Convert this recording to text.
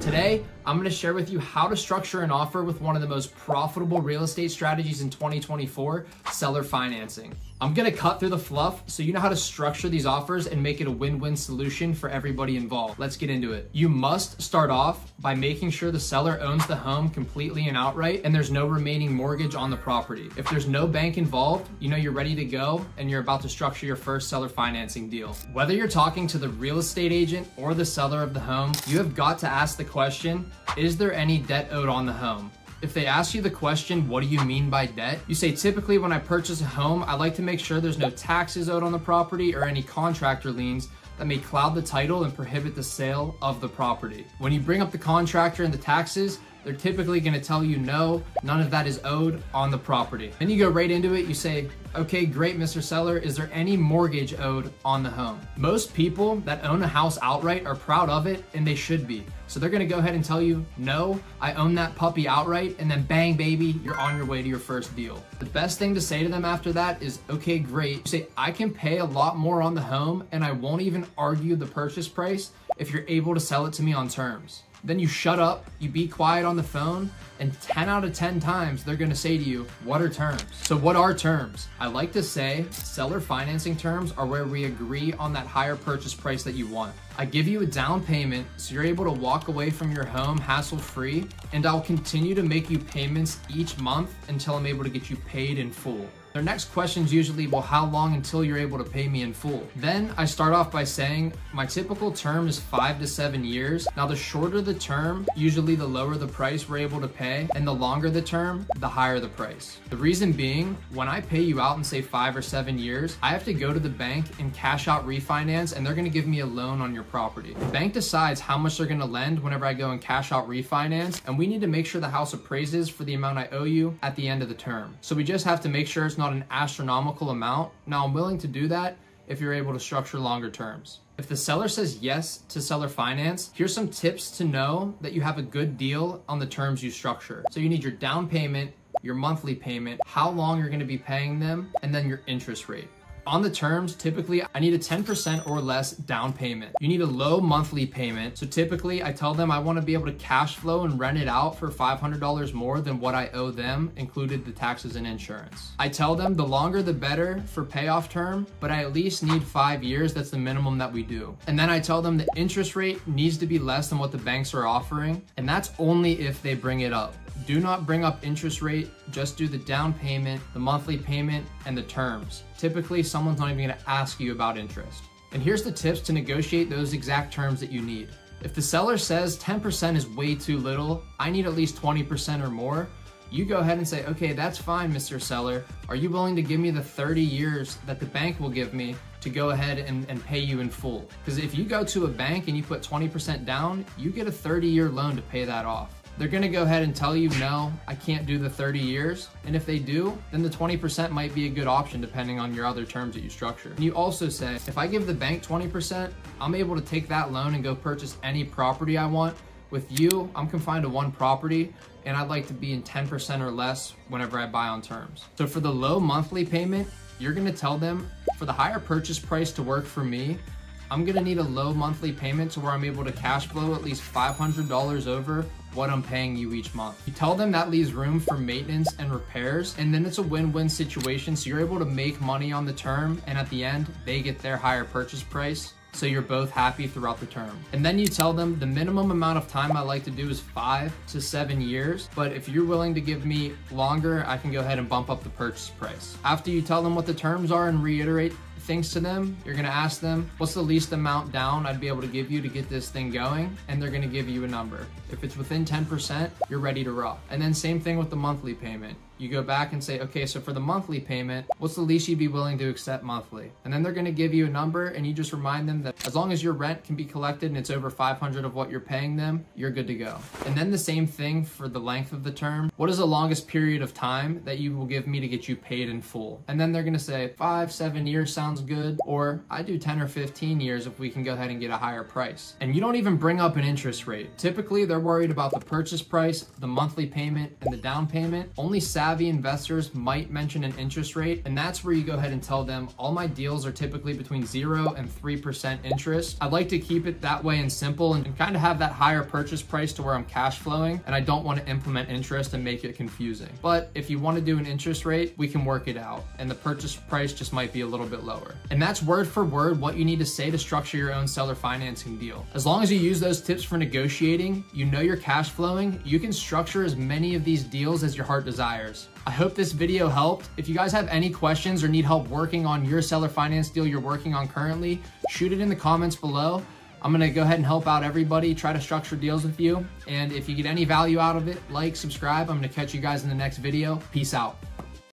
Today, I'm going to share with you how to structure an offer with one of the most profitable real estate strategies in 2024, seller financing. I'm going to cut through the fluff so you know how to structure these offers and make it a win-win solution for everybody involved. Let's get into it. You must start off by making sure the seller owns the home completely and outright and there's no remaining mortgage on the property. If there's no bank involved, you know you're ready to go and you're about to structure your first seller financing deal. Whether you're talking to the real estate agent or the seller of the home, you have got to ask the question, is there any debt owed on the home? If they ask you the question, what do you mean by debt? You say, typically when I purchase a home, I like to make sure there's no taxes owed on the property or any contractor liens that may cloud the title and prohibit the sale of the property. When you bring up the contractor and the taxes, they're typically gonna tell you no, none of that is owed on the property. Then you go right into it, you say, okay, great, Mr. Seller, is there any mortgage owed on the home? Most people that own a house outright are proud of it, and they should be. So they're gonna go ahead and tell you, no, I own that puppy outright, and then bang, baby, you're on your way to your first deal. The best thing to say to them after that is, okay, great. You say, I can pay a lot more on the home, and I won't even argue the purchase price if you're able to sell it to me on terms. Then you shut up, you be quiet on the phone, and 10 out of 10 times they're gonna say to you, what are terms? So what are terms? I like to say seller financing terms are where we agree on that higher purchase price that you want. I give you a down payment so you're able to walk away from your home hassle-free, and I'll continue to make you payments each month until I'm able to get you paid in full. Their next question is usually, well, how long until you're able to pay me in full? Then I start off by saying, my typical term is 5 to 7 years. Now, the shorter the term, usually the lower the price we're able to pay, and the longer the term, the higher the price. The reason being, when I pay you out in say 5 or 7 years, I have to go to the bank and cash out refinance, and they're gonna give me a loan on your property. The bank decides how much they're gonna lend whenever I go and cash out refinance, and we need to make sure the house appraises for the amount I owe you at the end of the term. So we just have to make sure it's not an astronomical amount. Now, I'm willing to do that if you're able to structure longer terms. If the seller says yes to seller finance, here's some tips to know that you have a good deal on the terms you structure. So you need your down payment, your monthly payment, how long you're gonna be paying them, and then your interest rate. On the terms, typically I need a 10% or less down payment. You need a low monthly payment. So typically I tell them I want to be able to cash flow and rent it out for $500 more than what I owe them, included the taxes and insurance. I tell them the longer the better for payoff term, but I at least need 5 years. That's the minimum that we do. And then I tell them the interest rate needs to be less than what the banks are offering. And that's only if they bring it up. Do not bring up interest rate, just do the down payment, the monthly payment, and the terms. Typically, someone's not even gonna ask you about interest. And here's the tips to negotiate those exact terms that you need. If the seller says 10% is way too little, I need at least 20% or more, you go ahead and say, okay, that's fine, Mr. Seller. Are you willing to give me the 30 years that the bank will give me to go ahead and pay you in full? Because if you go to a bank and you put 20% down, you get a 30-year loan to pay that off. They're gonna go ahead and tell you, no, I can't do the 30 years. And if they do, then the 20% might be a good option depending on your other terms that you structure. And you also say, if I give the bank 20%, I'm able to take that loan and go purchase any property I want. With you, I'm confined to one property, and I'd like to be in 10% or less whenever I buy on terms. So for the low monthly payment, you're gonna tell them, for the higher purchase price to work for me, I'm gonna need a low monthly payment to where I'm able to cash flow at least $500 over what I'm paying you each month. You tell them that leaves room for maintenance and repairs, and then it's a win-win situation, so you're able to make money on the term, and at the end, they get their higher purchase price, so you're both happy throughout the term. And then you tell them the minimum amount of time I like to do is 5 to 7 years, but if you're willing to give me longer, I can go ahead and bump up the purchase price. After you tell them what the terms are and reiterate things to them, you're gonna ask them, what's the least amount down I'd be able to give you to get this thing going? And they're gonna give you a number. If it's within 10%, you're ready to rock. And then same thing with the monthly payment. You go back and say, okay, so for the monthly payment, what's the least you'd be willing to accept monthly? And then they're gonna give you a number, and you just remind them that as long as your rent can be collected and it's over 500 of what you're paying them, you're good to go. And then the same thing for the length of the term. What is the longest period of time that you will give me to get you paid in full? And then they're gonna say 5, 7 years sounds good, or I do 10 or 15 years if we can go ahead and get a higher price. And you don't even bring up an interest rate. Typically, they're worried about the purchase price, the monthly payment, and the down payment. Only savvy savvy investors might mention an interest rate, and that's where you go ahead and tell them all my deals are typically between 0 and 3% interest. I'd like to keep it that way and simple and kind of have that higher purchase price to where I'm cash flowing, and I don't want to implement interest and make it confusing. But if you want to do an interest rate, we can work it out, and the purchase price just might be a little bit lower. And that's word for word what you need to say to structure your own seller financing deal. As long as you use those tips for negotiating, you know you're cash flowing, you can structure as many of these deals as your heart desires. I hope this video helped. If you guys have any questions or need help working on your seller finance deal you're working on currently, shoot it in the comments below. I'm gonna go ahead and help out everybody, try to structure deals with you. And if you get any value out of it, like, subscribe. I'm gonna catch you guys in the next video. Peace out.